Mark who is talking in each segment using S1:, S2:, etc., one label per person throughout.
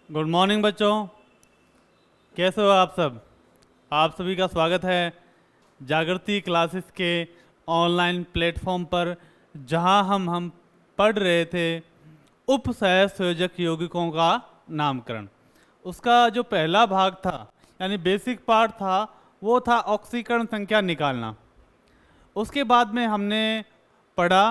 S1: Good morning बच्चों, कैसे हो आप सब। आप सभी का स्वागत है जागृति क्लासेस के ऑनलाइन प्लेटफॉर्म पर, जहां हम पढ़ रहे थे उप सह संयोजक यौगिकों का नामकरण। उसका जो पहला भाग था यानी बेसिक पार्ट था, वो था ऑक्सीकरण संख्या निकालना। उसके बाद में हमने पढ़ा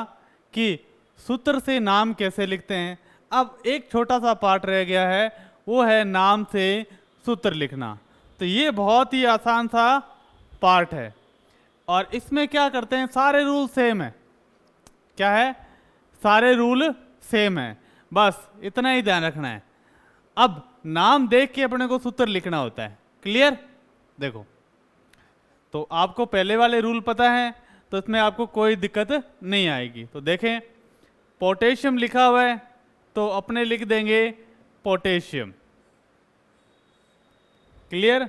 S1: कि सूत्र से नाम कैसे लिखते हैं। अब एक छोटा सा पार्ट रह गया है, वो है नाम से सूत्र लिखना। तो ये बहुत ही आसान सा पार्ट है और इसमें क्या करते हैं, सारे रूल सेम है। क्या है? सारे रूल सेम है, बस इतना ही ध्यान रखना है। अब नाम देख के अपने को सूत्र लिखना होता है। क्लियर? देखो, तो आपको पहले वाले रूल पता है, तो इसमें आपको कोई दिक्कत नहीं आएगी। तो देखें, पोटेशियम लिखा हुआ है तो अपने लिख देंगे पोटेशियम। क्लियर?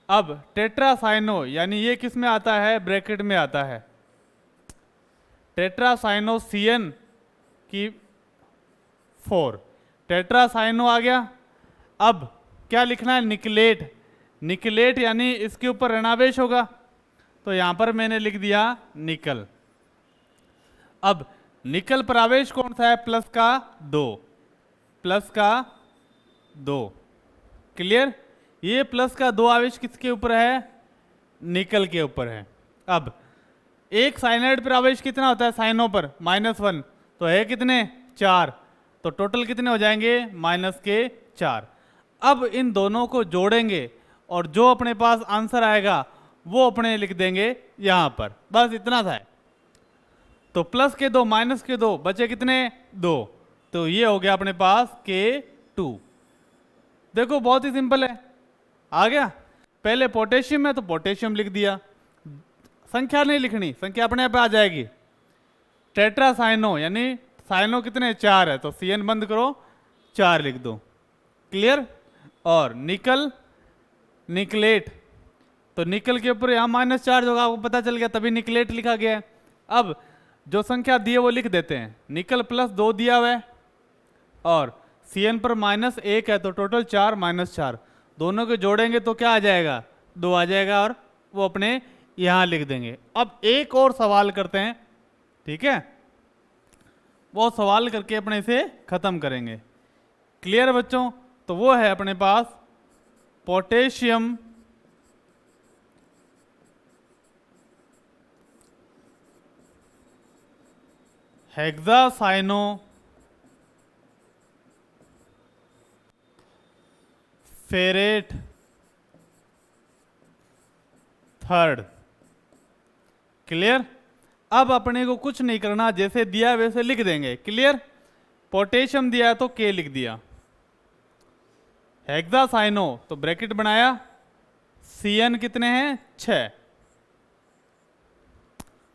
S1: अब टेट्रासाइनो यानी ये किस में आता है? ब्रैकेट में आता है। टेट्रासाइनो CN की 4, टेट्रासाइनो आ गया। अब क्या लिखना है? निकलेट। निकलेट यानी इसके ऊपर ऋणावेश होगा, तो यहां पर मैंने लिख दिया निकल। अब निकल पर आवेश कौन सा है? प्लस का 2, प्लस का 2। क्लियर? ये प्लस का 2 आवेश किसके ऊपर है? निकल के ऊपर है। अब एक साइनाइड पर आवेश कितना होता है? साइनो पर -1, तो है कितने? 4। तो टोटल कितने हो जाएंगे? -4। अब इन दोनों को जोड़ेंगे और जो अपने पास आंसर आएगा वो अपने लिख देंगे यहां पर। बस इतना था। तो प्लस के 2 माइनस के 2 बचे कितने? 2। तो ये हो गया अपने पास K2। देखो बहुत ही सिंपल है, आ गया। पहले पोटेशियम है तो पोटेशियम लिख दिया, संख्या नहीं लिखनी, संख्या अपने आप आ जाएगी। टेट्रासाइनो यानी साइनो कितने? 4 है, तो CN बंद करो, 4 लिख दो। क्लियर? और निकल, निकलेट, तो निकल के ऊपर यहाँ -4 होगा, आपको पता चल गया, तभी निकलेट लिखा गया है। अब जो संख्या दी है वो लिख देते हैं। निकल प्लस 2 दिया हुआ है और CN पर -1 है, तो टोटल 4 -4, दोनों को जोड़ेंगे तो क्या आ जाएगा? 2 आ जाएगा और वो अपने यहाँ लिख देंगे। अब एक और सवाल करते हैं, ठीक है? वो सवाल करके अपने इसे खत्म करेंगे। क्लियर बच्चों? तो वो है अपने पास potassium hexacyanoferrate third. Clear? अब अपने को कुछ नहीं करना, जैसे दिया वैसे लिख देंगे। क्लियर? पोटेशियम दिया तो K लिख दिया, हेक्सासाइनो तो ब्रैकेट बनाया, CN कितने हैं? 6,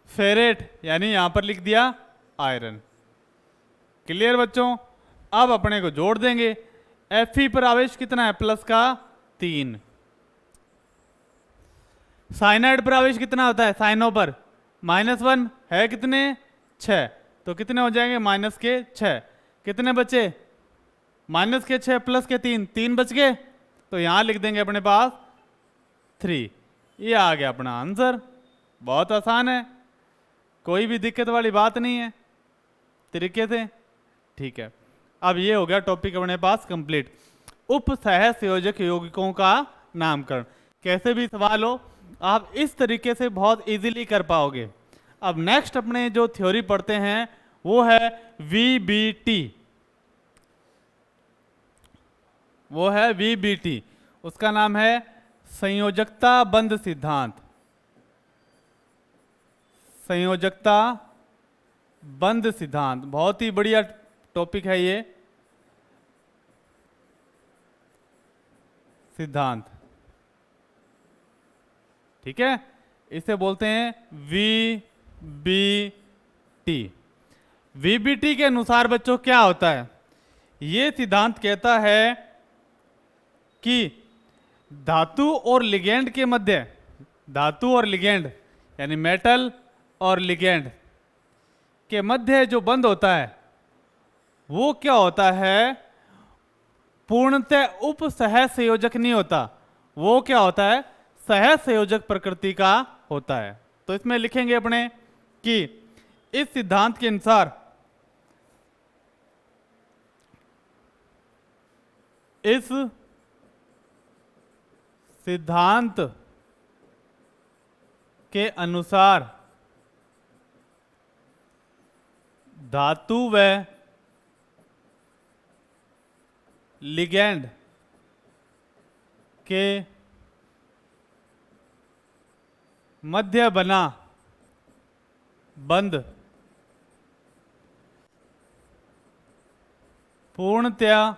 S1: फेरेट यानी यहां पर लिख दिया आयरन। क्लियर बच्चों? अब अपने को जोड़ देंगे। Fe पर आवेश कितना है? प्लस का 3। साइनाइड पर आवेश कितना होता है? साइनो पर -1 है, कितने? 6, तो कितने हो जाएंगे? -6। कितने बचे? -6 प्लस के 3, 3 बच गए, तो यहां लिख देंगे अपने पास 3। ये आ गया अपना आंसर। बहुत आसान है, कोई भी दिक्कत वाली बात नहीं है, तरीके से। ठीक है, अब ये हो गया टॉपिक अपने पास कंप्लीट, उप सह संयोजक यौगिकों का नामकरण। कैसे भी सवाल हो आप इस तरीके से बहुत इजीली कर पाओगे। अब नेक्स्ट अपने जो थ्योरी पढ़ते हैं वो है VBT। वो है VBT, उसका नाम है संयोजकता बंध सिद्धांत। संयोजकता बंध सिद्धांत बहुत ही बढ़िया टॉपिक है ये सिद्धांत। ठीक है, इसे बोलते हैं VBT। VBT के अनुसार बच्चों क्या होता है? ये सिद्धांत कहता है कि धातु और लिगेंड के मध्य, धातु और लिगेंड यानी मेटल और लिगेंड के मध्य जो बंध होता है वो क्या होता है? पूर्णतः उप सहसंयोजक नहीं होता, वो क्या होता है, सहसंयोजक प्रकृति का होता है। तो इसमें लिखेंगे अपने कि इस सिद्धांत के अनुसार इस सिद्धांत के अनुसार धातु व लिगैंड के मध्य बना बंध पूर्णतया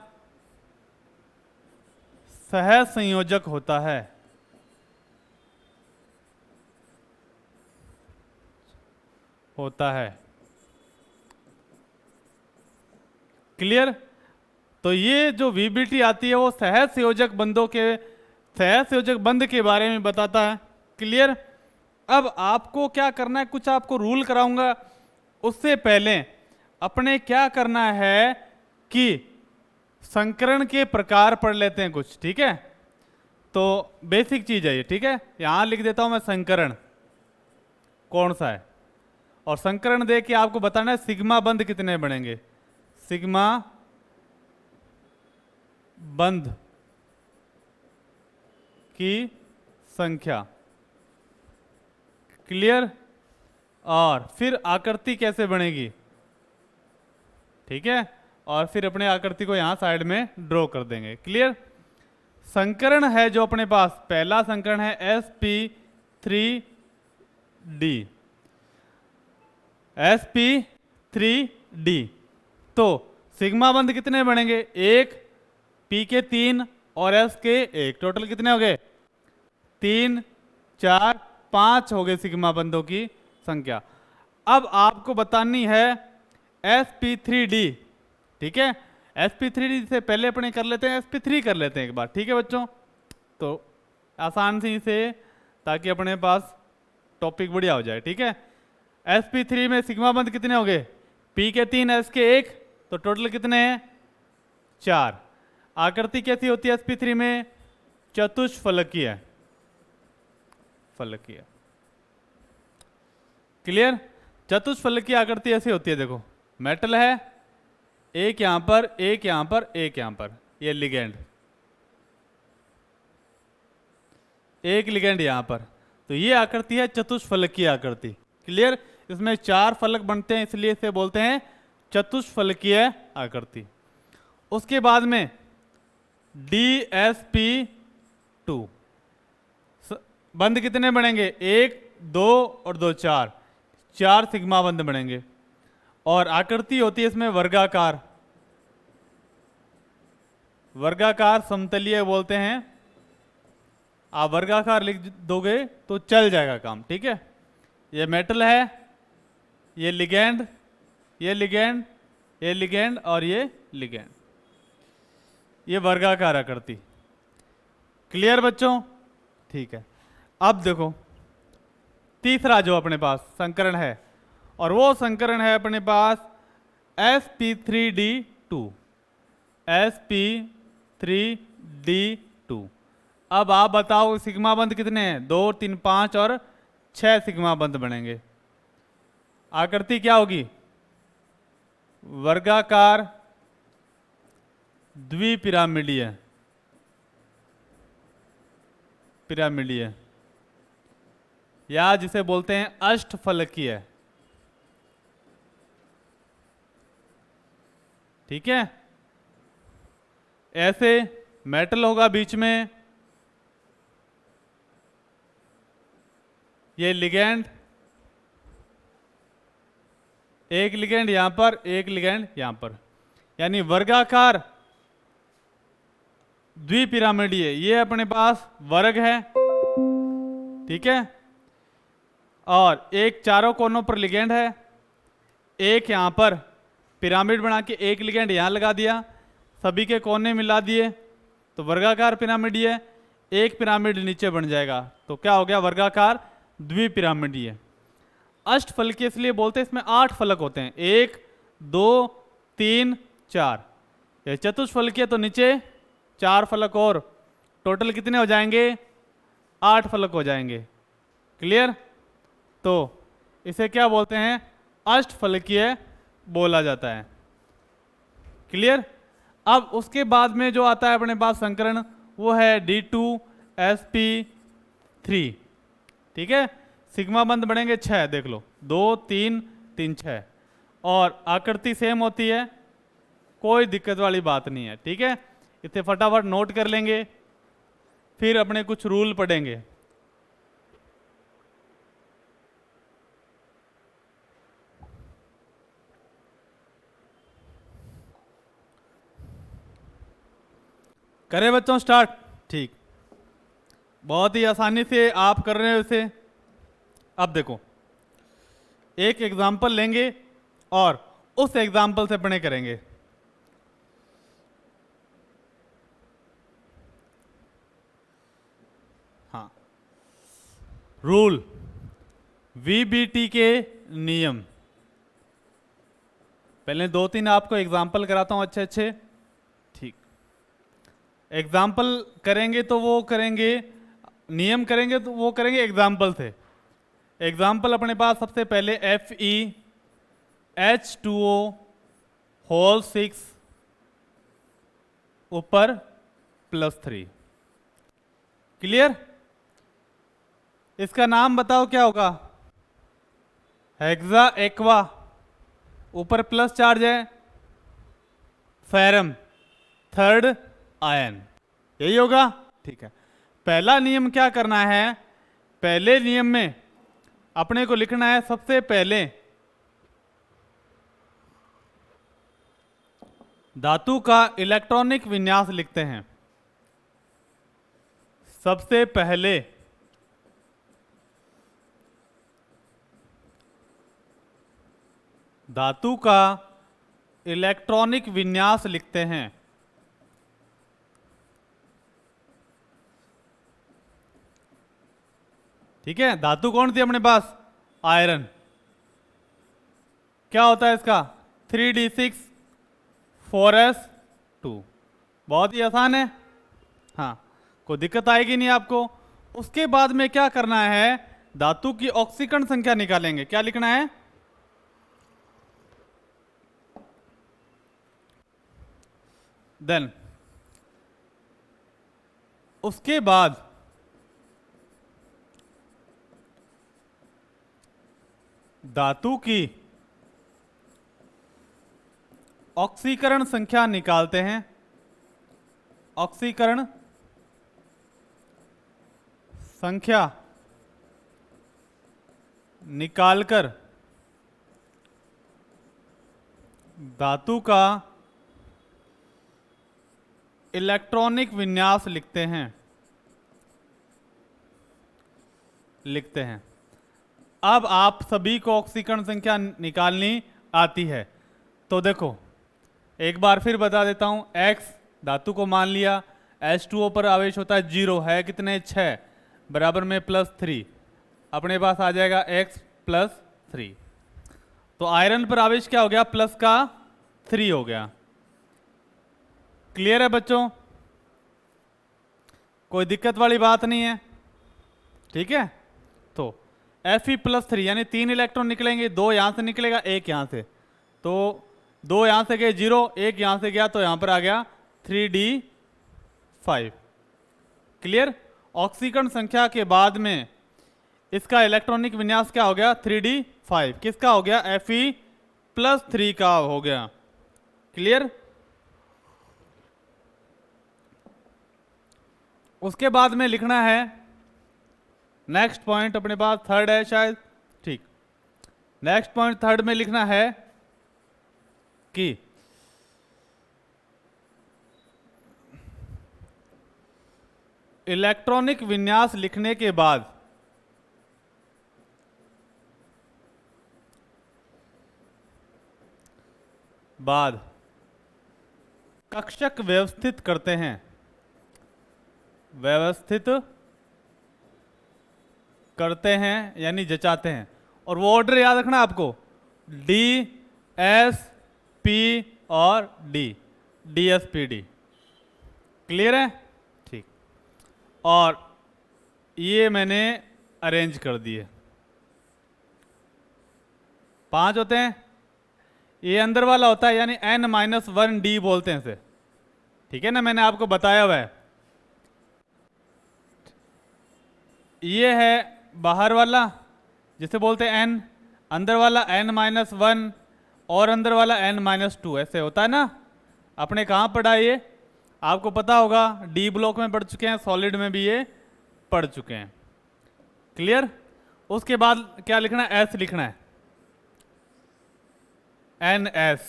S1: सहसंयोजक होता है। क्लियर? तो ये जो वीबीटी आती है वो सहसंयोजक बंधों के सहसंयोजक बंध के बारे में बताता है। क्लियर? अब आपको क्या करना है, कुछ आपको रूल कराऊंगा, उससे पहले अपने क्या करना है कि संकरण के प्रकार पढ़ लेते हैं कुछ। ठीक है, तो बेसिक चीज है ये। ठीक है, यहां लिख देता हूं मैं संकरण कौन सा है, और संकरण दे के आपको बताना है सिग्मा बंध कितने बनेंगे, सिग्मा बंध की संख्या। क्लियर? और फिर आकृति कैसे बनेगी, ठीक है, और फिर अपने आकृति को यहां साइड में ड्रॉ कर देंगे। क्लियर? संकरण है जो अपने पास, पहला संकरण है sp3d, sp3d। तो सिग्मा बंध कितने बनेंगे, एक, p के 3 और s के 1, टोटल कितने हो गए, 3 4 5 हो गए सिग्मा बंधों की संख्या। अब आपको बतानी है sp3d। ठीक है, sp3d से पहले अपने कर लेते हैं sp3 कर लेते हैं एक बार। ठीक है बच्चों, तो आसान से ताकि अपने पास टॉपिक बढ़िया हो जाए। ठीक है, sp3 में सिग्मा बंध कितने हो गए, p के 3 s के 1, तो टोटल कितने हैं, 4। आकृति कैसी होती है sp3 में, चतुष्फलकीय, फलकीय। क्लियर? चतुष्फलकीय आकृति ऐसी होती है, देखो मेटल है, एक यहां पर, एक यहां पर, एक यहां पर, ये लिगैंड, एक लिगैंड यहां पर, तो ये आकृति है चतुष्फलकीय आकृति। क्लियर? इसमें 4 फलक बनते हैं, इसलिए इसे बोलते हैं चतुष्फलकीय आकृति। उसके बाद में DSP2 बंध कितने बनेंगे, 1 2 और 2 4, 4 सिग्मा बंध बनेंगे। और आकृति होती है इसमें वर्गाकार, वर्गाकार समतलीय बोलते हैं। आप वर्गाकार लिख दोगे तो चल जाएगा काम। ठीक है, ये मेटल है, ये लिगैंड, ये लिगैंड, ये लिगैंड और ये लिगैंड, ये वर्गाकार आकृति। क्लियर बच्चों? ठीक है, अब देखो तीसरा जो अपने पास संकरण है, और वो संकरण है अपने पास sp3d2, sp3d2। अब आप बताओ सिग्मा बंध कितने हैं, 2 3 5 और 6 सिग्मा बंध बनेंगे। आकृति क्या होगी, वर्गाकार द्विपिरामिडीय, पिरामिडीय, या जिसे बोलते हैं अष्टफलकीय। ठीक है, ऐसे मेटल होगा बीच में, ये लिगैंड, एक लिगैंड यहां पर, एक लिगैंड यहां पर, यानी वर्गाकार द्विपिरामिडीय। ये अपने पास वर्ग है, ठीक है, और एक चारों कोनों पर लिगैंड है, एक यहां पर पिरामिड बना के एक लिगैंड यहां लगा दिया, सभी के कोने मिला दिए, तो वर्गाकार पिरामिडीय। एक पिरामिड नीचे बन जाएगा, तो क्या हो गया, वर्गाकार द्विपिरामिडीय। अष्टफलकीय इसलिए बोलते हैं, इसमें 8 फलक होते हैं, 1 2 3 4। ये चतुष्फलकीय तो नीचे 4 फलक और, टोटल कितने हो जाएंगे? 8 फलक हो जाएंगे। क्लियर? तो इसे क्या बोलते हैं? अष्टफलकीय बोला जाता है। क्लियर? अब उसके बाद में जो आता है अपने पास संकरण, वो है D2sp3। ठीक है, सिग्मा बंद बढ़ेंगे 6, देख लो 2 3 3 6, और आकृति सेम होती है, कोई दिक्कत वाली बात नहीं है। ठीक है, इसे फटाफट नोट कर लेंगे, फिर अपने कुछ रूल पढ़ेंगे। करें बच्चों स्टार्ट? ठीक, बहुत ही आसानी से आप कर रहे हो इसे। अब देखो, एक एग्जाम्पल लेंगे और उस एग्जाम्पल से पढ़े करेंगे। हाँ, रूल, वीबीटी के नियम। पहले 2-3 आपको एग्जाम्पल कराता हूं अच्छे अच्छे। ठीक, एग्जाम्पल करेंगे तो वो करेंगे, नियम करेंगे तो वो करेंगे एग्जाम्पल से। एग्जाम्पल अपने पास सबसे पहले FeH2O होल 6 ऊपर +3। क्लियर? इसका नाम बताओ क्या होगा? हेक्सा एक्वा, ऊपर प्लस चार्ज है, फेरम थर्ड आयन, यही होगा। ठीक है, पहला नियम क्या करना है? पहले नियम में अपने को लिखना है सबसे पहले धातु का इलेक्ट्रॉनिक विन्यास लिखते हैं। सबसे पहले धातु का इलेक्ट्रॉनिक विन्यास लिखते हैं। ठीक है, धातु कौन सी अपने पास? आयरन। क्या होता है इसका? 3d6 4s2। बहुत ही आसान है, हाँ, कोई दिक्कत आएगी नहीं आपको। उसके बाद में क्या करना है? धातु की ऑक्सीकरण संख्या निकालेंगे। क्या लिखना है? देन उसके बाद धातु की ऑक्सीकरण संख्या निकालते हैं। ऑक्सीकरण संख्या निकालकर धातु का इलेक्ट्रॉनिक विन्यास लिखते हैं। अब आप सभी को ऑक्सीकरण संख्या निकालनी आती है। तो देखो, एक बार फिर बता देता हूं। X धातु को मान लिया, H2O पर आवेश होता है 0, है कितने? 6, बराबर में +3, अपने पास आ जाएगा X +3। तो आयरन पर आवेश क्या हो गया? प्लस का 3 हो गया। क्लियर है बच्चों? कोई दिक्कत वाली बात नहीं है। ठीक है, तो Fe+3 यानी 3 इलेक्ट्रॉन निकलेंगे, 2 यहां से निकलेगा, 1 यहां से, तो 2 यहां से गए 0, 1 यहां से गया, तो यहां पर आ गया 3d5। क्लियर? ऑक्सीकरण संख्या के बाद में इसका इलेक्ट्रॉनिक विन्यास क्या हो गया? 3d5। किसका हो गया? Fe+3 का हो गया। क्लियर? उसके बाद में लिखना है नेक्स्ट पॉइंट, अपने पास थर्ड है शायद। ठीक, नेक्स्ट पॉइंट थर्ड में लिखना है कि इलेक्ट्रॉनिक विन्यास लिखने के बाद कक्षक व्यवस्थित करते हैं। व्यवस्थित करते हैं यानी जचाते हैं, और वो ऑर्डर याद रखना आपको, D S P और D, DSPD। क्लियर है? ठीक। और ये मैंने अरेंज कर दिए, 5 होते हैं। ये अंदर वाला होता है यानी n-1d बोलते हैं इसे, ठीक है ना, मैंने आपको बताया हुआ है। ये है बाहर वाला जिसे बोलते हैं n, अंदर वाला n-1 और अंदर वाला n-2, ऐसे होता है ना। आपने कहाँ पढ़ा ये? आपको पता होगा, डी ब्लॉक में पढ़ चुके हैं, सॉलिड में भी ये पढ़ चुके हैं। क्लियर? उसके बाद क्या लिखना है? s लिखना है, NS।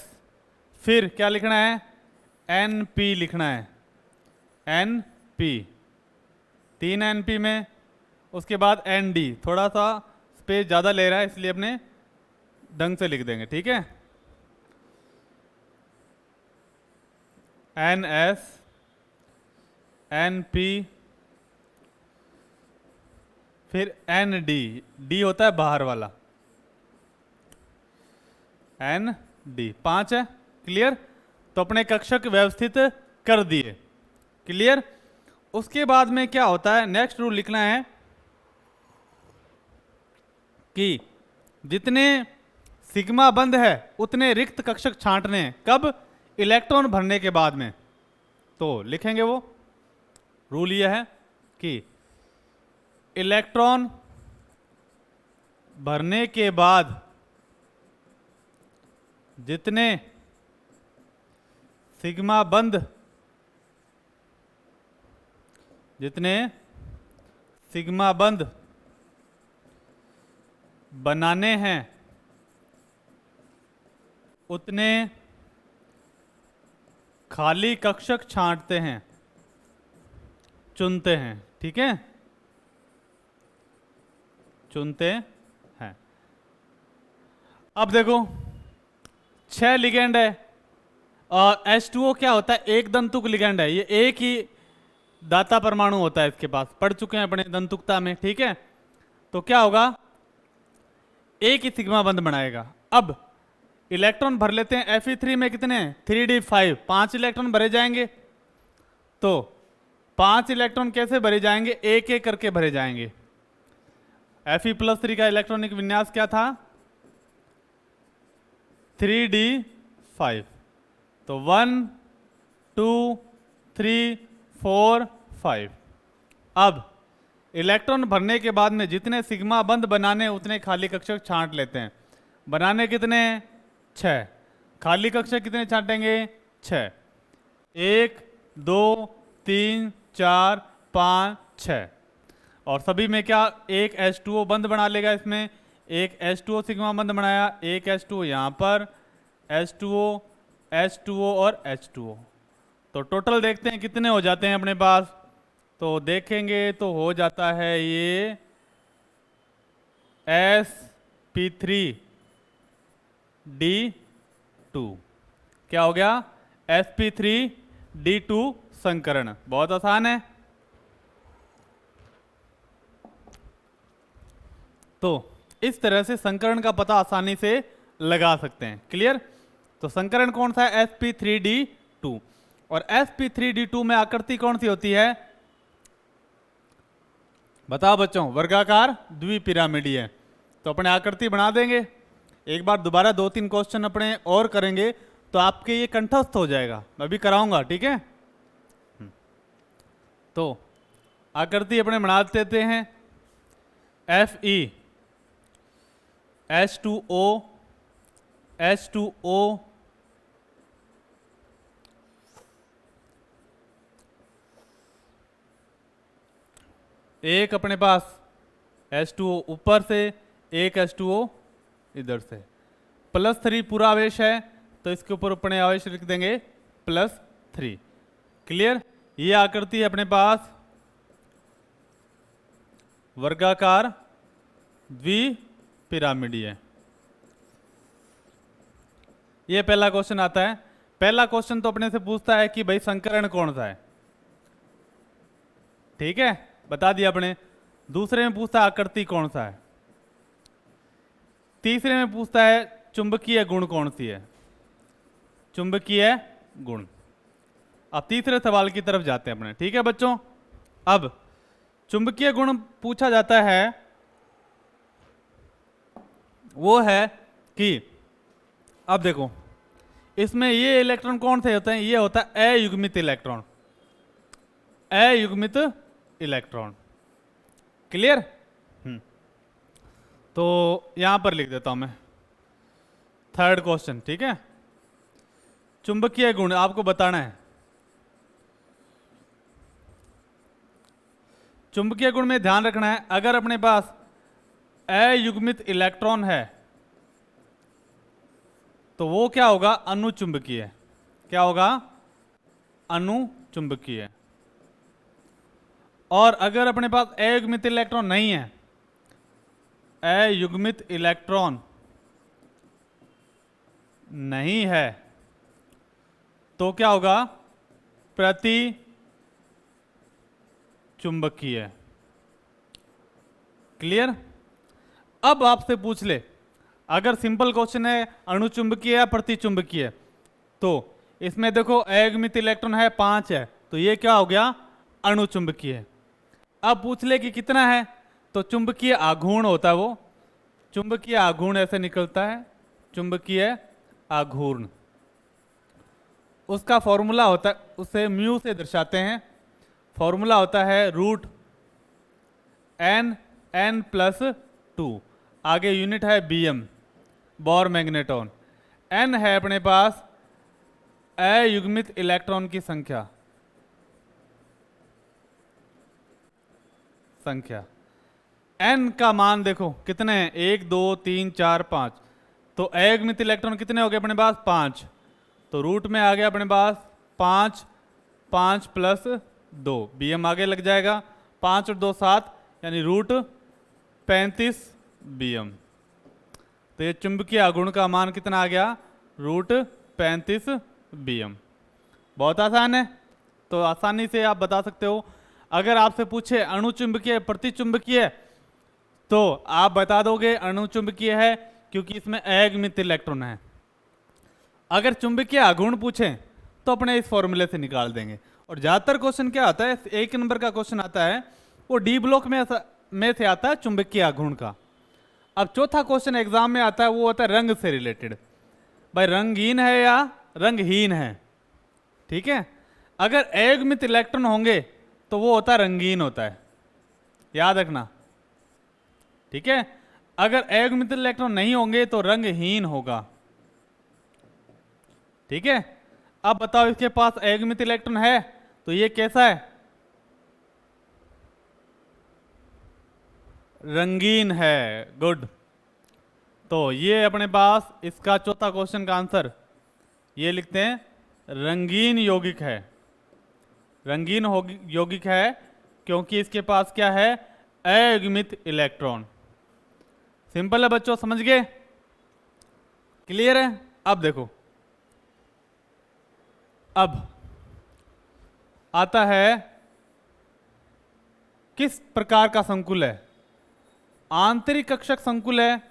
S1: फिर क्या लिखना है? NP लिखना है, NP, 3 NP में। उसके बाद ND, थोड़ा सा स्पेस ज़्यादा ले रहा है इसलिए अपने ढंग से लिख देंगे, ठीक है। NS, NP, फिर ND, D होता है बाहर वाला, ND, 5 है। क्लियर? तो अपने कक्षक व्यवस्थित कर दिए। क्लियर? उसके बाद में क्या होता है, नेक्स्ट रूल लिखना है कि जितने सिग्मा बंद है उतने रिक्त कक्षक छांटने हैं। कब? इलेक्ट्रॉन भरने के बाद में। तो लिखेंगे वो रूल यह है कि इलेक्ट्रॉन भरने के बाद जितने सिग्मा बंद बनाने हैं उतने खाली कक्षक छांटते हैं, चुनते हैं, ठीक है, चुनते हैं। अब देखो 6 लिगेंड है और H2O क्या होता है? एक दंतुक लिगेंड है, ये एक ही दाता परमाणु होता है इसके पास, पढ़ चुके हैं अपने दंतुकता में, ठीक है। तो क्या होगा? एक ही सिग्मा बंद बनाएगा। अब इलेक्ट्रॉन भर लेते हैं Fe3 में, कितने? 3d5, 5 इलेक्ट्रॉन भरे जाएंगे। तो 5 इलेक्ट्रॉन कैसे भरे जाएंगे? एक एक करके भरे जाएंगे। Fe+3 का इलेक्ट्रॉनिक विन्यास क्या था? 3d5। तो 1 2 3 4 5। अब इलेक्ट्रॉन भरने के बाद में जितने सिग्मा बंद बनाने उतने खाली कक्षक छांट लेते हैं। बनाने कितने? 6। खाली कक्षक कितने छांटेंगे? 6। 1 2 3 4 5 6। और सभी में क्या? एक H2O बंद बना लेगा इसमें, एक H2O सिग्मा बंद बनाया, एक H2O यहाँ पर, H2O H2O और H2O। तो टोटल देखते हैं कितने हो जाते हैं अपने पास। तो देखेंगे तो हो जाता है ये sp3d2। क्या हो गया? sp3d2 संकरण। बहुत आसान है। तो इस तरह से संकरण का पता आसानी से लगा सकते हैं। क्लियर? तो संकरण कौन सा है? sp3d2। और sp3d2 में आकृति कौन सी होती है? बताओ बच्चों, वर्गाकार द्विपिरामिडीय। तो अपने आकृति बना देंगे। एक बार दोबारा 2-3 क्वेश्चन अपने और करेंगे तो आपके ये कंठस्थ हो जाएगा, मैं भी कराऊंगा, ठीक है। तो आकृति अपने बना देते हैं। Fe H2O H2O एक अपने पास H2O ऊपर से, एक H2O इधर से। +3 पूरा आवेश है तो इसके ऊपर अपने आवेश लिख देंगे +3। क्लियर? ये आकृति है अपने पास वर्गाकार द्विपिरामिडीय। ये पहला क्वेश्चन आता है। पहला क्वेश्चन तो अपने से पूछता है कि भाई संकरण कौन सा है, ठीक है, बता दिया अपने। दूसरे में पूछता है आकृति कौन सा है। तीसरे में पूछता है चुंबकीय गुण कौन सी है, चुंबकीय गुण। अब तीसरे सवाल की तरफ जाते हैं अपने, ठीक है बच्चों। अब चुंबकीय गुण पूछा जाता है, वो है कि अब देखो इसमें ये इलेक्ट्रॉन कौन से होते हैं, ये होता है अयुग्मित इलेक्ट्रॉन, अयुग्मित इलेक्ट्रॉन। क्लियर? तो यहां पर लिख देता हूं मैं थर्ड क्वेश्चन, ठीक है। चुंबकीय गुण आपको बताना है। चुंबकीय गुण में ध्यान रखना है, अगर अपने पास अयुग्मित इलेक्ट्रॉन है तो वो क्या होगा, अनुचुंबकीय। क्या होगा? अनुचुंबकीय। और अगर अपने पास अयुग्मित इलेक्ट्रॉन नहीं है, अयुग्मित इलेक्ट्रॉन नहीं है, तो क्या होगा? प्रति चुंबकीय। क्लियर? अब आपसे पूछ ले, अगर सिंपल क्वेश्चन है अणुचुंबकीय या प्रतिचुंबकीय, तो इसमें देखो अयुग्मित इलेक्ट्रॉन है 5 है, तो ये क्या हो गया? अणुचुंबकीय। अब पूछ ले कि कितना है, तो चुंबकीय आघूर्ण होता है वो, चुंबकीय आघूर्ण ऐसे निकलता है, चुंबकीय आघूर्ण। उसका फॉर्मूला होता है, उसे म्यू से दर्शाते हैं, फॉर्मूला होता है रूट n+2, आगे यूनिट है बीएम, बोर मैग्नेटॉन। n है अपने पास अयुग्मित इलेक्ट्रॉन की संख्या, n का मान देखो कितने हैं, 1 2 3 4 5, तो अयुग्मित इलेक्ट्रॉन कितने हो गए अपने पास? 5, तो रूट में आ गया अपने पास 5, 5 + 2, बीएम आगे लग जाएगा, 5 और 2 7, यानी रूट 35 बीएम। तो ये चुंबकीय आघूर्ण का मान कितना आ गया? रूट 35 बीएम। बहुत आसान है, तो आसानी से आप बता सकते हो। अगर आपसे पूछे अणुचुंबकीय प्रतिचुंबकीय, तो आप बता दोगे अणुचुंबकीय है क्योंकि इसमें अयुग्मित इलेक्ट्रॉन है। अगर चुंबकीय आघूर्ण पूछें तो अपने इस फॉर्मूले से निकाल देंगे। और ज्यादातर क्वेश्चन क्या आता है, 1 नंबर का क्वेश्चन आता है वो डी ब्लॉक में से आता है चुंबकीय आघूर्ण का। अब चौथा क्वेश्चन एग्जाम में आता है, वो होता है रंग से रिलेटेड, भाई रंगीन है या रंगहीन है। ठीक है, अगर अयुग्मित इलेक्ट्रॉन होंगे तो वो होता है रंगीन होता है, याद रखना। ठीक है, अगर अयुग्मित इलेक्ट्रॉन नहीं होंगे तो रंगहीन होगा। ठीक है, अब बताओ इसके पास अयुग्मित इलेक्ट्रॉन है तो ये कैसा है? रंगीन है। गुड। तो ये अपने पास इसका चौथा क्वेश्चन का आंसर ये लिखते हैं, रंगीन यौगिक है। रंगीन यौगिक है क्योंकि इसके पास क्या है? अयुग्मित इलेक्ट्रॉन। सिंपल है बच्चों, समझ गए? क्लियर है? अब देखो, अब आता है किस प्रकार का संकुल है, आंतरिक कक्षक संकुल है,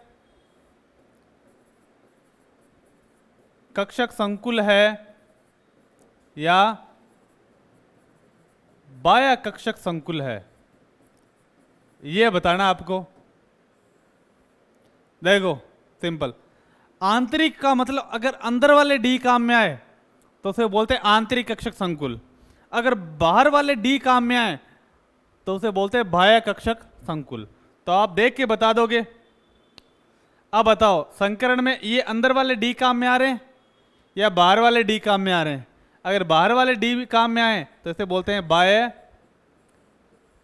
S1: कक्षक संकुल है, या बाह्य कक्षक संकुल है, ये बताना आपको। देखो सिंपल, आंतरिक का मतलब अगर अंदर वाले डी काम में आए तो उसे बोलते हैं आंतरिक कक्षक संकुल, अगर बाहर वाले डी काम में आए तो उसे बोलते हैं बाह्य कक्षक संकुल। तो आप देख के बता दोगे। अब बताओ संकरण में ये अंदर वाले डी काम में आ रहे हैं या बाहर वाले डी काम में आ रहे हैं? अगर बाहर वाले डी काम में आए तो इसे बोलते हैं बाह्य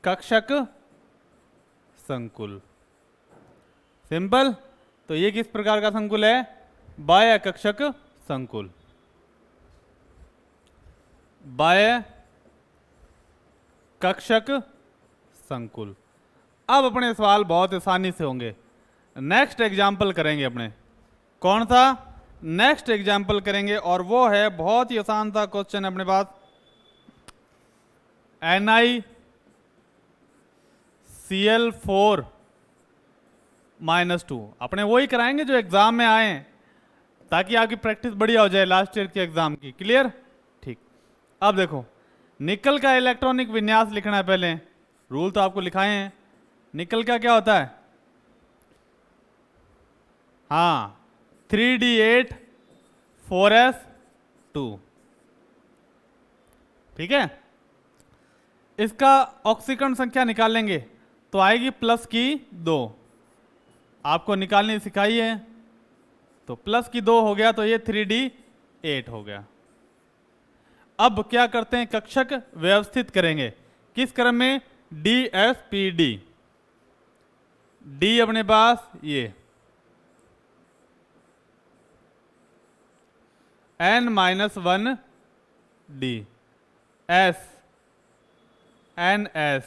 S1: कक्षक संकुल। सिंपल। तो ये किस प्रकार का संकुल है? बाह्य कक्षक संकुल। बाह्य कक्षक संकुल। अब अपने सवाल बहुत आसानी से होंगे। नेक्स्ट एग्जाम्पल करेंगे अपने, कौन सा? नेक्स्ट एग्जाम्पल करेंगे और वो है बहुत ही आसान सा क्वेश्चन है अपने पास, NiCl4 -2। अपने वही कराएंगे जो एग्जाम में आए ताकि आपकी प्रैक्टिस बढ़िया हो जाए लास्ट ईयर के एग्जाम की। क्लियर? ठीक। अब देखो निकल का इलेक्ट्रॉनिक विन्यास लिखना है, पहले रूल तो आपको लिखाए हैं। निकल का क्या होता है, हाँ 3d8 4s2, ठीक है। इसका ऑक्सीकरण संख्या निकालेंगे तो आएगी प्लस की 2, आपको निकालनी सिखाई है, तो प्लस की 2 हो गया, तो ये 3d8 हो गया। अब क्या करते हैं, कक्षक व्यवस्थित करेंगे किस क्रम में, DSPD। डी अपने पास ये n-1 D, S NS,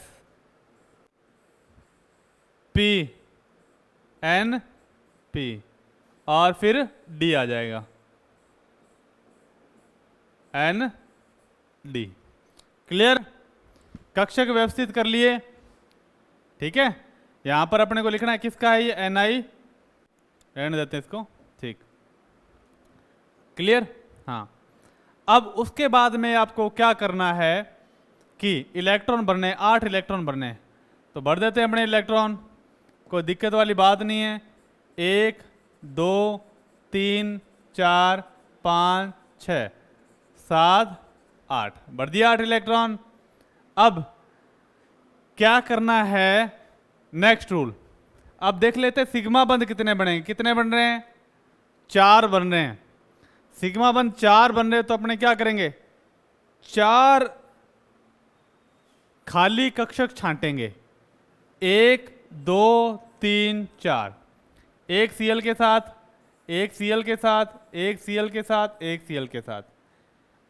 S1: P NP, और फिर D आ जाएगा ND। क्लियर, कक्षक व्यवस्थित कर लिए, ठीक है। यहां पर अपने को लिखना है किसका है ये, Ni, रहने देते हैं इसको, ठीक, क्लियर। हाँ, अब उसके बाद में आपको क्या करना है कि इलेक्ट्रॉन भरने, 8 इलेक्ट्रॉन भरने, तो भर देते हैं अपने इलेक्ट्रॉन, कोई दिक्कत वाली बात नहीं है। 1 2 3 4 5 6 7 8 भर दिया 8 इलेक्ट्रॉन। अब क्या करना है, नेक्स्ट रूल, अब देख लेते हैं सिग्मा बंध कितने बनेंगे, कितने बन रहे हैं, 4 बन रहे हैं। सिग्मा बंध 4 बन रहे हैं, तो अपने क्या करेंगे, 4 खाली कक्षक छांटेंगे, 1 2 3 4, एक Cl के साथ, एक Cl के साथ, एक Cl के साथ, एक Cl के साथ।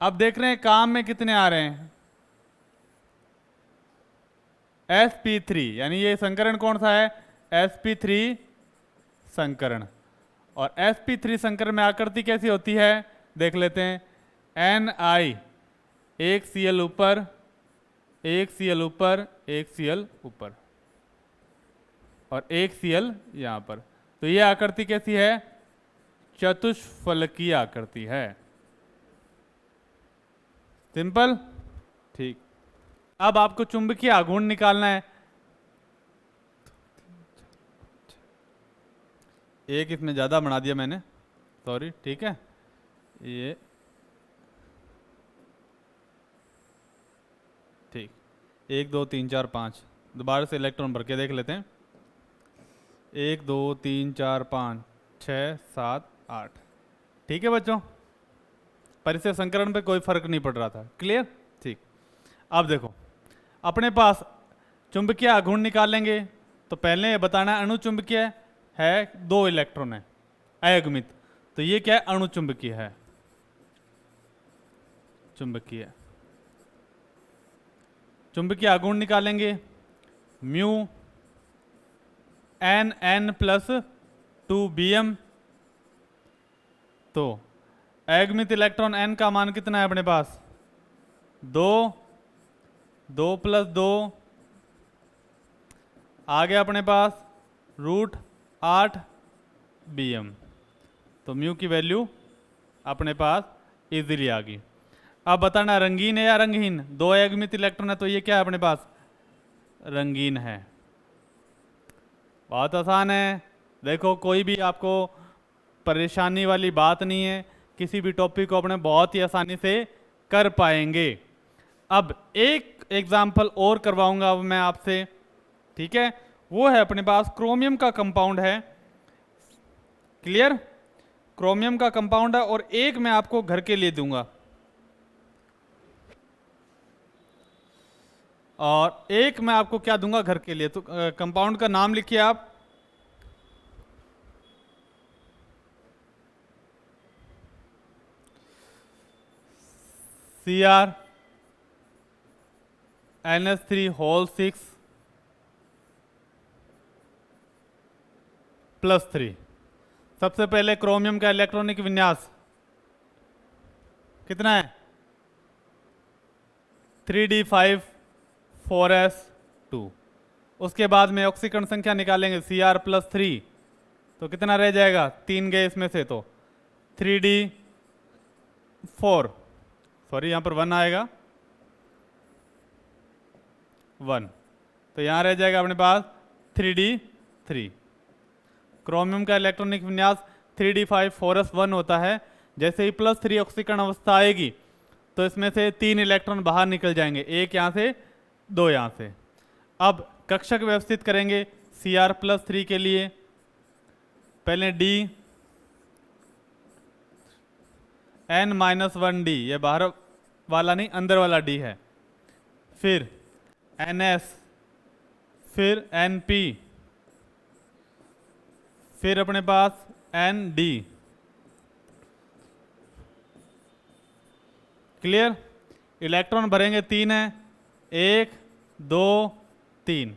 S1: अब देख रहे हैं काम में कितने आ रहे हैं, sp3, यानी ये संकरण कौन सा है, sp3 संकरण। और sp3 संकरण में आकृति कैसी होती है, देख लेते हैं, Ni, एक Cl ऊपर, एक Cl ऊपर, एक Cl ऊपर, और एक Cl यहां पर। तो ये आकृति कैसी है, चतुष्फलकीय आकृति है, सिंपल, ठीक। अब आपको चुंबकीय आघूर्ण निकालना है, एक इसमें ज्यादा बना दिया मैंने, सॉरी, ठीक है। ये ठीक, 1 2 3 4 5, दोबारा से इलेक्ट्रॉन भर के देख लेते हैं, 1 2 3 4 5 6 7 8, ठीक है बच्चों। परिचय संकरण पे कोई फर्क नहीं पड़ रहा था, क्लियर, ठीक। अब देखो अपने पास चुंबकीय आघूर्ण निकालेंगे, तो पहले ये बताना अणु चुंबकीय है, 2 इलेक्ट्रॉन है, अयुग्मित, तो ये क्या है, अणु चुंबकीय है, चुंबकीय। चुंबकीय आघूर्ण निकालेंगे, म्यू N+2Bm, तो अयुग्मित इलेक्ट्रॉन n का मान कितना है अपने पास, 2, 2 + 2 आ गया अपने पास √8 Bm, तो म्यू की वैल्यू अपने पास इजीली आ गई। अब बताना रंगीन है या रंगहीन, 2 अयुग्मित इलेक्ट्रॉन है, तो ये क्या है अपने पास, रंगीन है, बहुत आसान है। देखो कोई भी आपको परेशानी वाली बात नहीं है, किसी भी टॉपिक को अपने बहुत ही आसानी से कर पाएंगे। अब एक एग्जाम्पल और करवाऊंगा अब मैं आपसे, ठीक है, वो है अपने पास क्रोमियम का कंपाउंड है, क्लियर, क्रोमियम का कंपाउंड है, और एक मैं आपको घर के लिए दूंगा, और एक मैं आपको क्या दूंगा घर के लिए। तो कंपाउंड का नाम लिखिए आप, Cr NH3 +3। सबसे पहले क्रोमियम का इलेक्ट्रॉनिक विन्यास कितना है, 3d5 4s2। उसके बाद में ऑक्सीकरण संख्या निकालेंगे, Cr +3, तो कितना रह जाएगा, 3 गए इसमें से, तो 3d4, सॉरी यहाँ पर 1 आएगा 1, तो यहाँ रह जाएगा अपने पास 3d3। क्रोमियम का इलेक्ट्रॉनिक विन्यास 3d5 होता है। जैसे ही +3 ऑक्सीकरण अवस्था आएगी तो इसमें से 3 इलेक्ट्रॉन बाहर निकल जाएंगे, एक यहाँ से 2 यहाँ से। अब कक्षक व्यवस्थित करेंगे Cr+3 के लिए। पहले D n-1d, ये बाहर वाला नहीं अंदर वाला D है, फिर Ns, फिर Np, फिर अपने पास Nd। क्लियर? इलेक्ट्रॉन भरेंगे 3 है, 1 2 3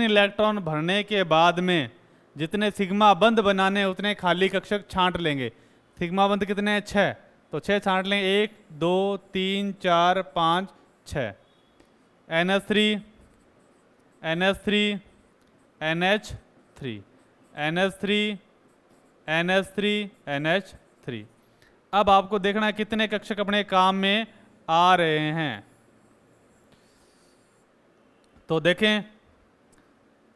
S1: इलेक्ट्रॉन भरने के बाद में जितने सिग्मा बंद बनाने उतने खाली कक्षक छांट लेंगे। सिग्मा बंद कितने हैं? 6, तो 6 छांट लेंगे, 1 2 3 4 5 6। NH3 NH3 NH3 NH3 NH3 NH3। अब आपको देखना है कितने कक्षक अपने काम में आ रहे हैं। तो देखें,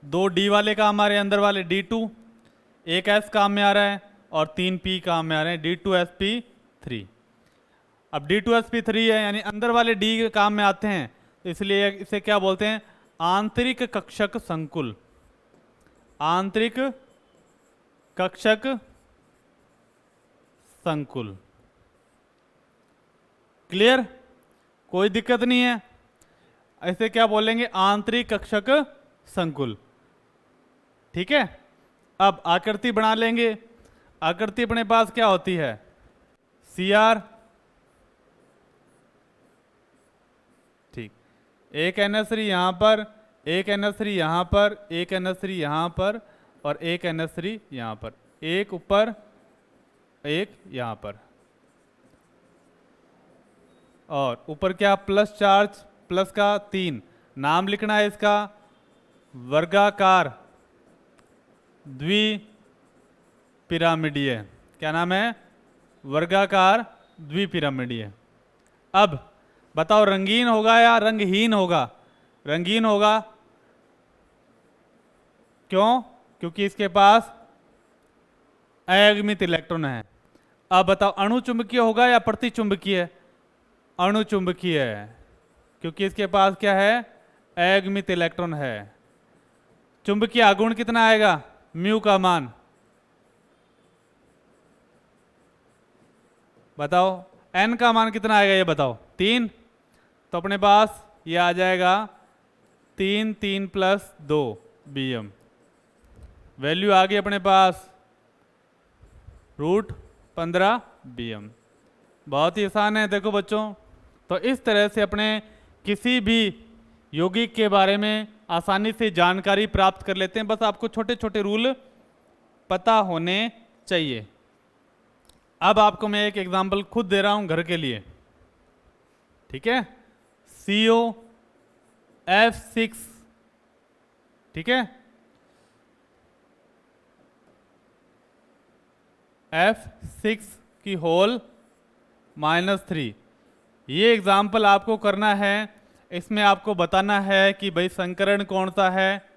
S1: 2 D वाले काम आ रहे हैं, अंदर वाले D2, एक S काम में आ रहा है और 3 P काम में आ रहे हैं, D2sp3। अब D2sp3 है यानी अंदर वाले D काम में आते हैं, इसलिए इसे क्या बोलते हैं? आंतरिक कक्षक संकुल। आंतरिक कक्षक संकुल। क्लियर? कोई दिक्कत नहीं है। ऐसे क्या बोलेंगे? आंतरिक कक्षक संकुल। ठीक है। अब आकृति बना लेंगे। आकृति अपने पास क्या होती है? Cr, ठीक, एक NH3 यहां पर, एक NH3 यहां पर, एक NH3 यहां पर और एक NH3 यहां पर, एक ऊपर एक यहां पर, और ऊपर क्या प्लस चार्ज, प्लस का 3। नाम लिखना है इसका वर्गाकार द्विपिरामिडीय। क्या नाम है? वर्गाकार द्विपिरामिडीय। अब बताओ रंगीन होगा या रंगहीन होगा? रंगीन होगा। क्यों? क्योंकि इसके पास अयगमित इलेक्ट्रॉन है। अब बताओ अणु चुंबकीय होगा या प्रतिचुंबकीय? अणु चुंबकीय है, क्योंकि इसके पास क्या है? अयगमित इलेक्ट्रॉन है। चुंबकीय आघूर्ण कितना आएगा? म्यू का मान बताओ। एन का मान कितना आएगा ये बताओ? 3। तो अपने पास ये आ जाएगा 3 3 + 2 Bm। वैल्यू आ गई अपने पास √15 Bm। बहुत ही आसान है। देखो बच्चों, तो इस तरह से अपने किसी भी यौगिक के बारे में आसानी से जानकारी प्राप्त कर लेते हैं। बस आपको छोटे छोटे रूल पता होने चाहिए। अब आपको मैं एक एग्जांपल खुद दे रहा हूं घर के लिए। ठीक है, COF6, ठीक है, F6 की होल -3। ये एग्जाम्पल आपको करना है। इसमें आपको बताना है कि भाई संकरण कौन सा है,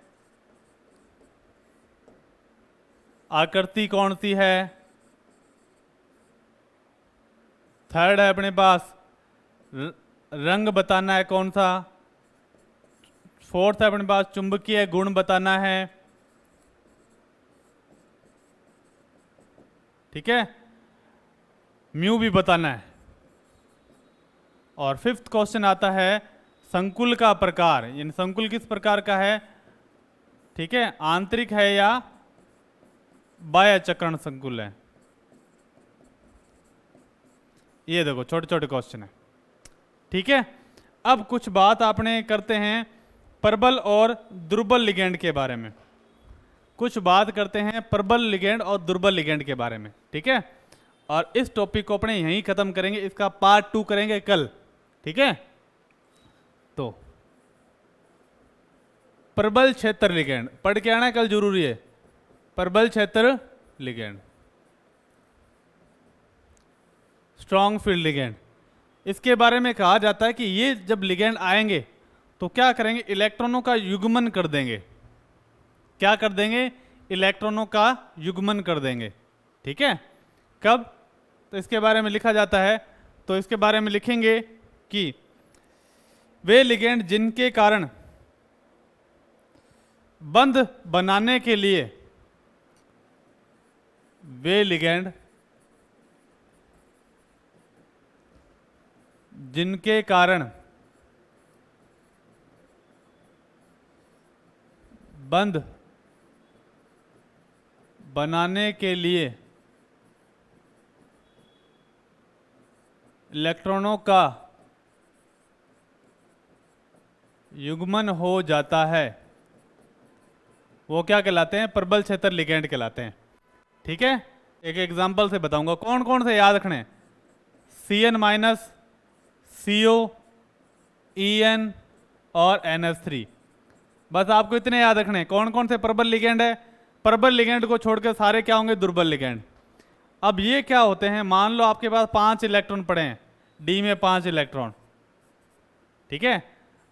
S1: आकृति कौन सी है, थर्ड है अपने पास रंग बताना है कौन सा, फोर्थ है अपने पास चुंबकीय गुण बताना है। ठीक है, म्यू भी बताना है। और फिफ्थ क्वेश्चन आता है संकुल का प्रकार, यानी संकुल किस प्रकार का है। ठीक है, आंतरिक है या बाह्य चक्रण संकुल है। ये देखो छोटे छोटे क्वेश्चन है। ठीक है, अब कुछ बात आपने करते हैं प्रबल और दुर्बल लिगेंड के बारे में। कुछ बात करते हैं प्रबल लिगेंड और दुर्बल लिगेंड के बारे में। ठीक है, और इस टॉपिक को अपने यहीं खत्म करेंगे। इसका पार्ट 2 करेंगे कल। ठीक है, तो प्रबल क्षेत्र लिगेंड पढ़ के आना कल जरूरी है। प्रबल क्षेत्र लिगेंड, स्ट्रॉन्ग फील्ड लिगेंड, इसके बारे में कहा जाता है कि ये जब लिगेंड आएंगे तो क्या करेंगे, इलेक्ट्रॉनों का युग्मन कर देंगे। क्या कर देंगे, इलेक्ट्रॉनों का युग्मन कर देंगे। ठीक है, कब, तो इसके बारे में लिखा जाता है, तो इसके बारे में लिखेंगे कि वे लिगेंड जिनके कारण बंध बनाने के लिए, वे लिगेंड जिनके कारण बंध बनाने के लिए इलेक्ट्रॉनों का युग्मन हो जाता है, वो क्या कहलाते हैं, प्रबल क्षेत्र लिगेंड कहलाते हैं। ठीक है, एक एग्जांपल से बताऊंगा कौन कौन से याद रखने, Cn माइनस, CO, En और NH3। बस आपको इतने याद रखने हैं कौन कौन से प्रबल लिगेंड है। प्रबल लिगेंड को छोड़कर सारे क्या होंगे, दुर्बल लिगेंड। अब ये क्या होते हैं, मान लो आपके पास 5 इलेक्ट्रॉन पड़े हैं, डी में 5 इलेक्ट्रॉन, ठीक है,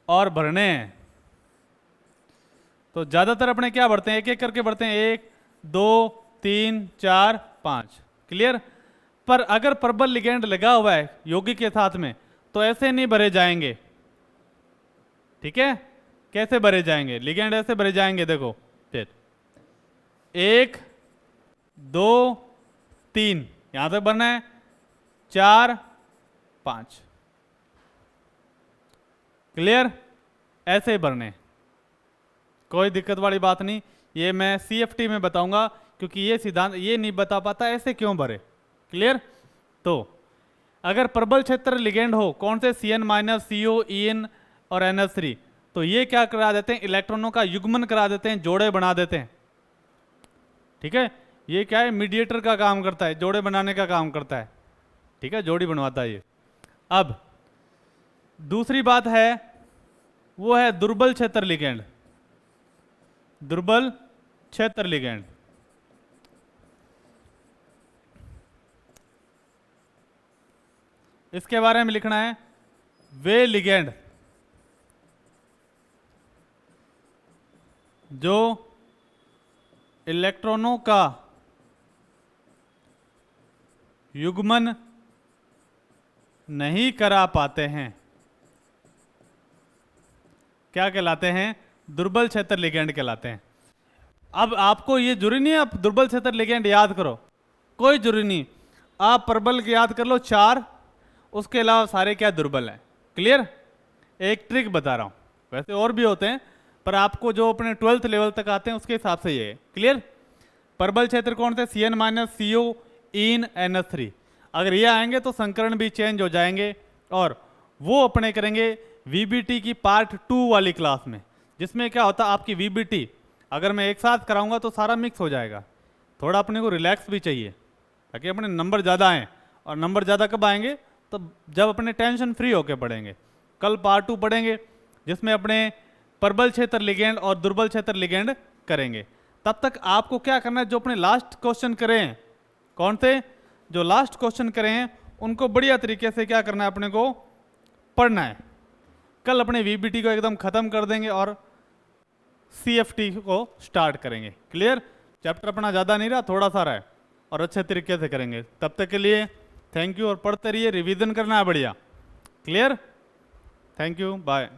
S1: और भरने हैं, तो ज्यादातर अपने क्या बढ़ते हैं, एक एक करके बढ़ते हैं, 1 2 3 4 5, क्लियर। पर अगर प्रबल लिगेंड लगा हुआ है यौगिक के साथ में तो ऐसे नहीं भरे जाएंगे। ठीक है, कैसे भरे जाएंगे, लिगेंड ऐसे भरे जाएंगे, देखो फिर 1 2 3 यहां तक भरना है, 4 5, क्लियर, ऐसे ही भरने, कोई दिक्कत वाली बात नहीं। ये मैं CFT में बताऊंगा क्योंकि ये सिद्धांत ये नहीं बता पाता ऐसे क्यों भरे, क्लियर। तो अगर प्रबल क्षेत्र लिगेंड हो, कौन से Cn माइनस, CO, En और NH3, तो ये क्या करा देते हैं, इलेक्ट्रॉनों का युग्मन करा देते हैं, जोड़े बना देते हैं। ठीक है, ये क्या है, मीडिएटर का काम करता है, जोड़े बनाने का काम करता है। ठीक है, जोड़ी बनवाता है ये। अब दूसरी बात है वो है दुर्बल क्षेत्र लिगेंड। दुर्बल क्षेत्र लिगेंड, इसके बारे में लिखना है, वे लिगेंड जो इलेक्ट्रॉनों का युग्मन नहीं करा पाते हैं, क्या कहलाते हैं, दुर्बल क्षेत्र लिगेंड कहलाते हैं। अब आपको ये जरूरी नहीं है आप दुर्बल क्षेत्र लिगेंड याद करो, कोई जरूरी नहीं, आप प्रबल याद कर लो 4, उसके अलावा सारे क्या दुर्बल हैं, क्लियर। एक ट्रिक बता रहा हूं, वैसे और भी होते हैं पर आपको जो अपने 12th लेवल तक आते हैं उसके हिसाब से ये है, क्लियर। प्रबल क्षेत्र कौन थे, Cn minus, CO, En, NH3। अगर ये आएंगे तो संकरण भी चेंज हो जाएंगे और वो अपने करेंगे VBT की पार्ट 2 वाली क्लास में, जिसमें क्या होता है आपकी VBT अगर मैं एक साथ कराऊंगा तो सारा मिक्स हो जाएगा, थोड़ा अपने को रिलैक्स भी चाहिए ताकि अपने नंबर ज़्यादा आएँ। और नंबर ज़्यादा कब आएंगे, तो जब अपने टेंशन फ्री होके पढ़ेंगे। कल पार्ट 2 पढ़ेंगे जिसमें अपने प्रबल क्षेत्र लिगेंड और दुर्बल क्षेत्र लिगेंड करेंगे। तब तक आपको क्या करना है, जो अपने लास्ट क्वेश्चन करे हैं, कौन थे, जो लास्ट क्वेश्चन करे हैं उनको बढ़िया तरीके से क्या करना है, अपने को पढ़ना है। कल अपने VBT को एकदम खत्म कर देंगे और CFT को स्टार्ट करेंगे, क्लियर। चैप्टर अपना ज़्यादा नहीं रहा, थोड़ा सा रहा है और अच्छे तरीके से करेंगे। तब तक के लिए थैंक यू, और पढ़ते रहिए, रिवीजन करना है बढ़िया, क्लियर। Thank you, bye.